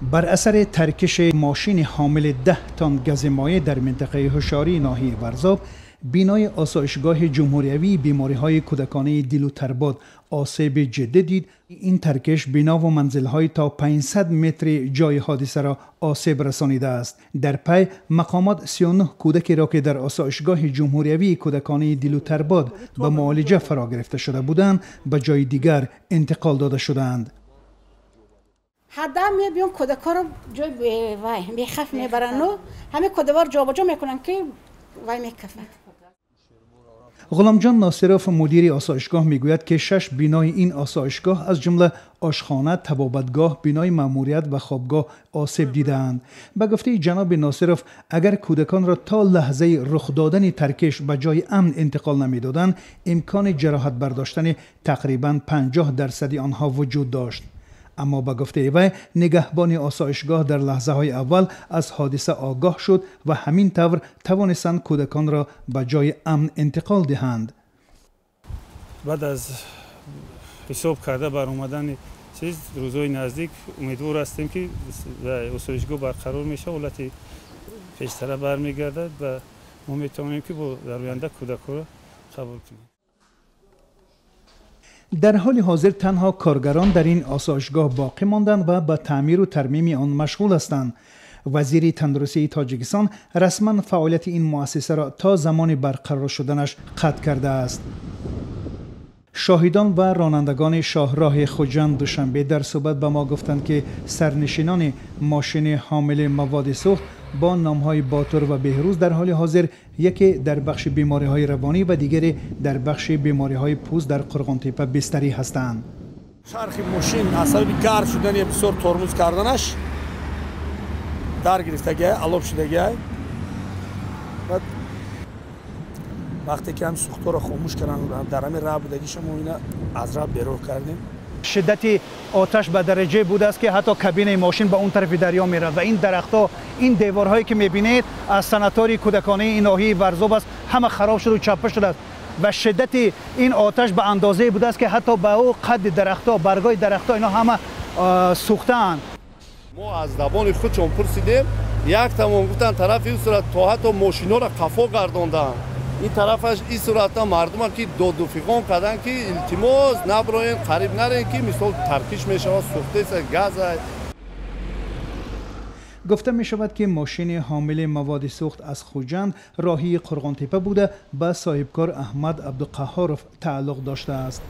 بر اثر ترکش ماشین حامل 10 تن گز مایع در منطقه هوشیاری ناحیه ورزاب، بینای آسایشگاه جمهوریوی بیماری‌های کودکانه دیل و ترباد آسیب جدی دید. این ترکش بنا و منزل‌های تا 500 متر جای حادثه را آسیب رسانیده است. در پی مقامات 39 کودکی را که در آسایشگاه جمهوریوی کودکانه دیل و ترباد به معالجه فرا گرفته شده بودند به جای دیگر انتقال داده شدند. حدا میبینم کودکا رو جای وای میخف میبرن و همه کودوار جابجا میکنن که وای میکفن. غلامجان ناصرف مدیر آسایشگاه میگوید که 6 بینای این آسایشگاه از جمله آشخانه، طبابتگاه، بینای ماموریت و خوابگاه آسیب دیدند. به گفته جناب ناصرف، اگر کودکان را تا لحظه رخ دادن ترکش به جای امن انتقال نمیدادند، امکان جراحت برداشتن تقریبا 50% آنها وجود داشت. اما به گفته وی نگهبان آسایشگاه در لحظه های اول از حادثه آگاه شد و همین طور توانستند کودکان را به جای امن انتقال دهند. بعد از حساب کرده بر اومدن روزهای نزدیک امیدوار هستیم که آسایشگاه برقرار میشه، حالت پیشتر برمیگردد و ما میتوانیم که با در آینده کودکان را قبول کنیم. در حال حاضر تنها کارگران در این آسایشگاه باقی ماندند و به تعمیر و ترمیم آن مشغول هستند. وزیر تندرستی تاجیکستان رسما فعالیت این مؤسسه را تا زمان برقرار شدنش قطع کرده است. شاهدان و رانندگان شاهراه خوجند دوشنبه در صحبت به ما گفتند که سرنشینان ماشین حامل مواد سوخت با نامهای باتور و بهروز در حال حاضر یکی در بخش بیماری‌های روانی و دیگری در بخش بیماری‌های پوست در قرغانتپه بستری هستند. چرخ ماشین عصب گرد شدن بسیار ترمز کردنش در گرفتگی علاب شدگی وقتی که هم سوختو را خاموش کردن در همین راه بودگی شما اینا از راه بیرون کردیم. شدت آتش به درجه بوده است که حتی کابین ماشین به اون طرف دریا میره و این درخت‌ها، این دیوارهایی که میبینید از سناتوری کودکانه این ناحیه ورزاب است، همه خراب شده و چپه شده است و شدت این آتش به اندازه بوده است که حتی به او قد درخت‌ها، برگای درخت‌ها اینا همه سوختند. ما از زبان خودشون پرسیدیم، یک تمام گفتن طرف این صورت تا حتی ماشینا را قفا گرداندن. این طرفش این صورت ها مردم هم که داد و فیغان کردن که التماس نبراین قریب نرین که مثال ترکیش می شود، سوخته است، گاز است. گفته می شود که ماشین حامل مواد سوخت از خوجند راهی قرغانتپه بوده به صاحبکار احمد عبدالقهارов تعلق داشته است.